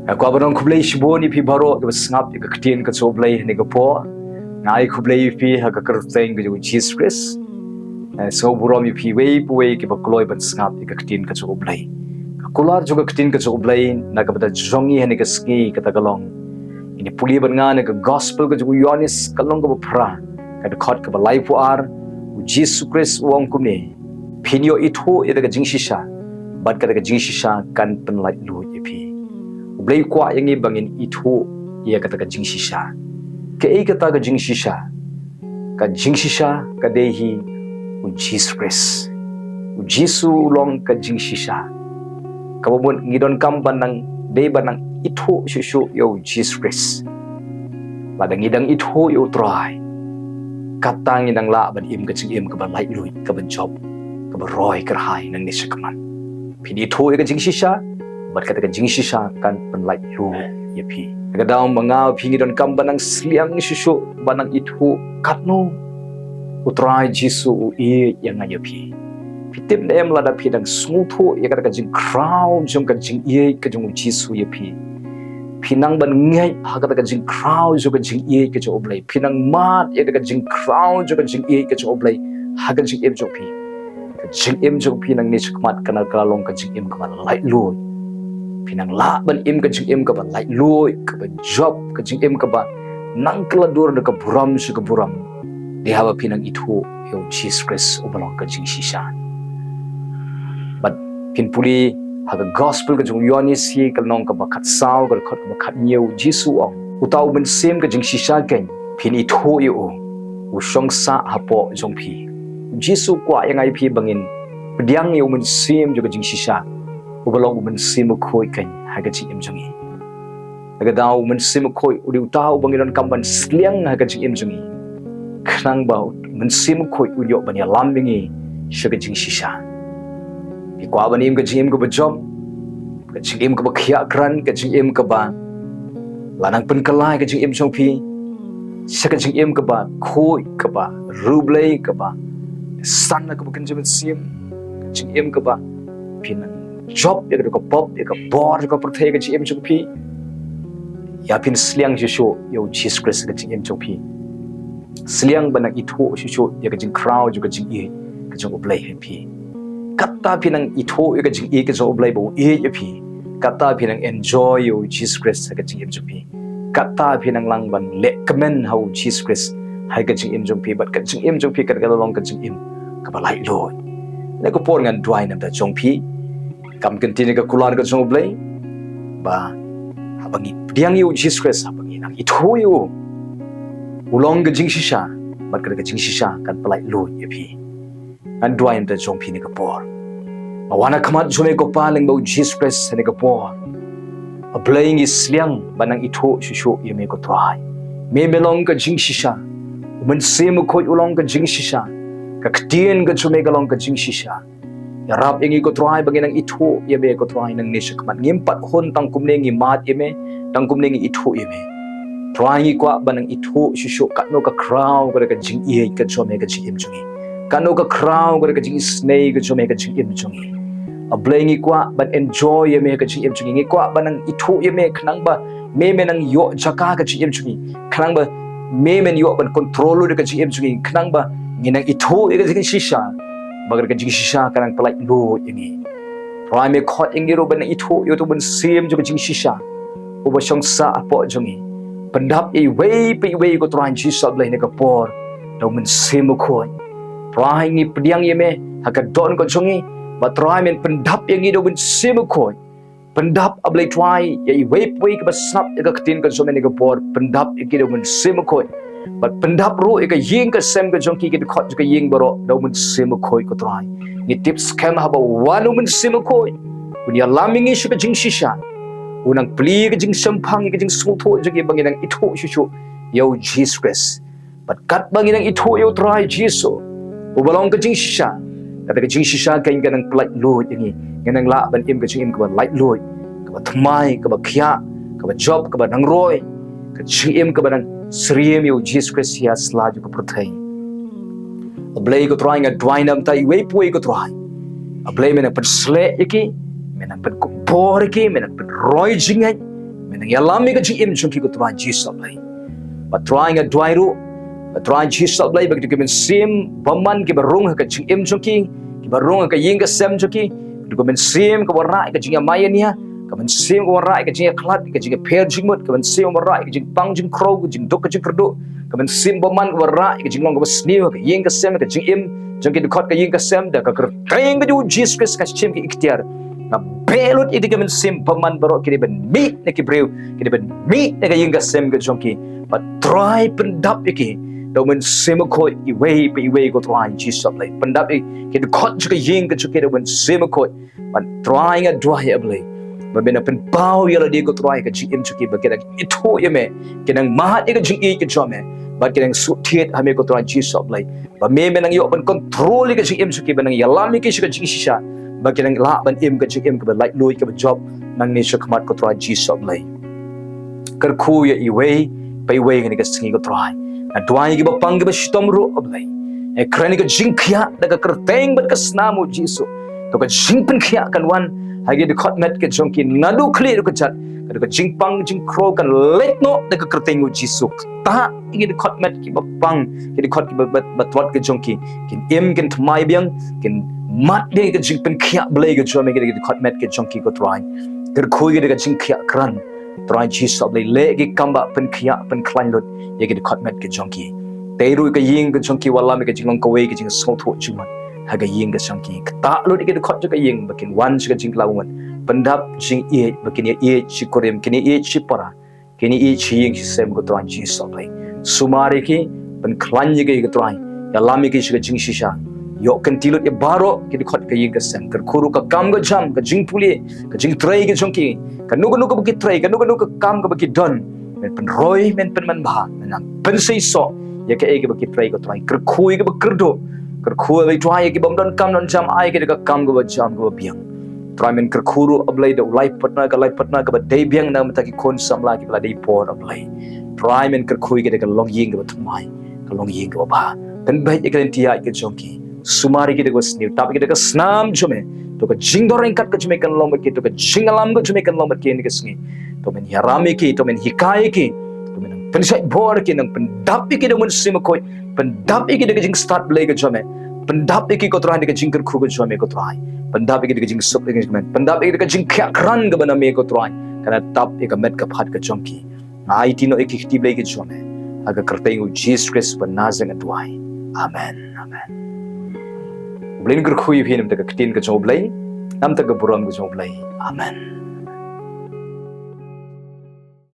Aku abang khublei shibun ipi baro ke sngap ke ketin ke khublei ni ke po ngai khublei ipi ha ke kerteng ke Jesus Christ so burom ipi wei puai ke bakloi ban sngap ke ketin ke khublei kular juga ketin ke khublei na ke bata jongi hani ke ski ke tagalong ini puli ban nga ke gospel ke Yohanes kalong ke pra ke khot ke balai puar Jesus Christ wong kumni pinyo Ithuh ida ke jingshisha bat ke jingshisha kan pynlait lu ipi Blei kwa yang bangin Ithuh ia kata ka jingshisha ke kata ka jingshisha ka dehi u Jesus Christ u Jesu long ka jingshisha ka bobon ngidon kamban nang de banang Ithuh shushu yo Jesus Christ badang ngidang Ithuh yo try katang ngidang la ban im ka jing im ka ban lai lui ka ban job ka ban roi ka hai nang ni shakaman pin Ithuh ka jingshisha bat kata ka jingshisha kan pynlait lu yapi kadang manga phingi don kam banang sliang shushu banang Ithuh katno utrai Jesu e yang yapi pitip nem lada phidang smutho ya kata ka jing crown jong ka jing e ka jong Jesu yapi phinang ban ngai ha kata ka jing crown jong ka jing e ka jong oblei phinang mat ya ka jing crown jong ka jing e ka jong oblei ha ka jing em jong pi ka jing em jong pi nang ni chakmat kana kalong ka jing em ka ban lai lu pinang la ban im ka jing im ka ban lai loi ka ban job ka jing im ka ba nang kala dur ka buram su ka buram de hawa pinang Ithuh yo Jesus Christ ubalong ka jingshisha but pin puli ha ka gospel ka jong Yohanes hi ka nong ka ba khat saw ka khot ka khat new Jesu ong utaw ban sem ka jingshisha ken pin Ithuh yo u shong sa hapo jong pi Jesu kwa yang ai pi bangin pediang yo man sem jo ka jingshisha ubalong man sim khoi kan haga chi em jongi aga daw man sim khoi udi utaw bangiron kamban sliang haga chi em jongi khnang ba man sim khoi udyo banya lambingi shaga jingshisha bi kwa banim ga jim ga bajom ga jim ga khia kran ga jim ga ba lanang pen kalai ga jim jong pi shaga jim ga ba khoi ga ba rublei ga ba san ga ba kan jim sim jim ga ba pin job ya ka pop ya ka bor ka perthai ka chim chung phi ya pin sliang Jesu yo Jesus Christ ka chim chung phi sliang banang Ithuh Jesu ya ka jing crowd ka jing e ka jong oblei phi kata pinang Ithuh ya ka jing e ka jong oblei bo e ya phi kata pinang enjoy yo Jesus Christ ka chim chung phi kata pinang lang ban le comment how Jesus Christ hai ka chim chung phi but ka chim chung phi ka long ka chim ka ba lai loi le ko por ngan dwai nam da chung phi kam kentini ka kular ka jong oblei ba habangi diang yu Jesus Christ habangi nang Ithuh yu ulong ka jingshisha bat ka jingshisha kan palai lu yapi an dwai da jong pi ni ka por mawana khamat jume ko paling ba Jesus Christ ni ka por a playing is liang banang Ithuh shushu yeme ko try me melong ka jingshisha uman sem ko ulong ka jingshisha ka ktien ka jume ka long ka jingshisha yarap ingi ko try baginang Ithuh yabe ko try nang nishakmat ngimpat hon tang kumnengi mat yeme tang kumnengi Ithuh yeme try ngi kwa banang Ithuh shushu katno ka crown ka jing ye ka jome ka jing imjungi kano ka crown ka jing snei ka jome ka jing imjungi a blengi kwa ban enjoy yeme ka jing imjungi ngi kwa banang Ithuh yeme khnang ba me nang yo Jaka ka jing imjungi khnang ba me yo ban control ka jing imjungi khnang ba nginang Ithuh ka jing shisha bagar ka jingshisha kanang palai lu yangi prime khot ingi ro ban Ithuh yo to ban sim jo ka jingshisha uba shong sa apo jongi pandap e wei ko tran Jesus blai ne ka por do man sim khoi prime ni pdiang yeme ha ka don ko jongi ba try men pandap yangi do ban sim khoi pandap ablai try ye wei ka snap ka ktin ka jome ne ka por pandap e do man sim khoi but pendap ro eka ying ka sem ka jongki ke khot ka ying baro do mun sem khoi ko try ni tips scam haba wanu mun sem khoi unia laming ishu ka jingshisha unang pli ka jing sampang ka jing smutho jagi banginang Ithuh shushu yo Jesus Christ but kat banginang Ithuh yo try Jesus ubalong ka jingshisha kata ka jingshisha ka inganang plai lo yangi nganang la ban im ka jing im ka ban light lo ka ba thmai ka ba khia ka ba job ka ba nang roi ka jing im ka ba nang Sriem yo Jesus Christ ya slaju ko prothai a blai ko trying a dwinam tai wei pui ko try a blai mena pat sle iki mena pat ko por iki mena pat roi jingai menang yalami ka jing im jongki ko tuan Jesus Blei ba trying a dwai ru ba trying Jesus Blei ba ki men sim baman ki barung ka jing im jongki ki barung ka ying ka sem jongki ko men sim ka warna ka jing maya nia ka men sim ka warna ka jing klat ka jing per jing mut ka men sim warna ka jing pang jing crow ka jing dok ka jing kerdu ka men sim baman ka warna ka jing long ka sniu ka ying ka sem ka jing im jongki dukot ka ying ka sem da ka kerteng ka ju Jesus ka sim ki ikhtiar na belut itu kemen sim paman barok kini ben mi ne ki breu kini ben mi ne ka yinga sem ka jongki but try pendap iki do men sim ko i way ko try Jesus Blei pendap ki de khot ka yinga chuki do men sim ko but trying a dwai Blei ba ben pen pau yala di ko try ka jim chuki ba kina Ithuh yeme kinang mahat ka jing ki jome ba kinang suthiet hame ko try Jesus Blei ba me menang yo pen control ka jim chuki benang yalami ki ka jingshisha bagian la ban im ka jing im ka like lui ka job nang ni shakmat ko try Jesus Blei kar khu ya i way pai way ni ka singi ko try na dwai ki ba pang ba shitom ru Blei e krani ka jing khia da ka kerteng bat ka snamu Jesus to ka jing pen khia kan wan hagi de khotmet ka jongki nadu khli ka chat ka jing pang jing crow kan let no da ka kerteng Jesus ta ngi de khotmet ki ba pang ki de khot ki ba twat ka jongki kin im kin thmai biang kin mat de ka jing pen khia Blei ka jome ki de khotmet ka jongki ko try ker khoi ki de ka jing khia kran try Jesus Blei le ki kambah pen khia pen klan lut ye ki de khotmet ka jongki teiru ka ying ka jongki wala me ka jing long ka we ka jing Sngewbha chuman ha ka ying ka jongki ta lut ki de khot ka ying bakin wan ka jing lawan pendap jing e bakin ye chi korem kini e chi para kini e chi ying sem ko try Jesus Blei sumari ki pen klan ye ka try ya lami ki ka jing shisha yo kan tilut ya baro ki khot ka ying ka sem ker khuru ka kam ga jam ka jing puli ka jing trai ki jongki ka nu ka ki trai ka nu ka kam ka ki don men pen roi men pen man ba men pen sei so ya ka e ki trai ka trai ker khui ka kerdo ker khu ai trai ki bom don kam don jam ai ki ka kam ka jam ka biang trai men ker khuru Blei da lai patna ka ba dei biang na mata ki kon samla ki bla dei por Blei trai men ker khui ki ka long ying ka thmai ka long ying ka ba pen bai ki kan tia ki jongki sumari kita ko sniu tapi kita ka snam jome to ka jing doreng kat ka jome kan lomba ki to ka jing alam ka jome kan lomba ki ni ka sngi to men yarami ki to men hikai ki to men pensai bor ki nang pendap ki de mun sim ko pendap ki de ka jing start Blei ka jome pendap ki ko trai de ka jing ker khu ka jome ko trai pendap ki de ka jing sup de ka men pendap ki de ka jing khya kran ka bana me ko trai kana tap ka met ka phat ka jomki ngai ti no ki ti Blei ka jome aga kerteng Jesus Christ ban nazang dwai amen amen Blei ker khui phin nam ta ka tin ka Blei nam ta ka buram ka Blei amen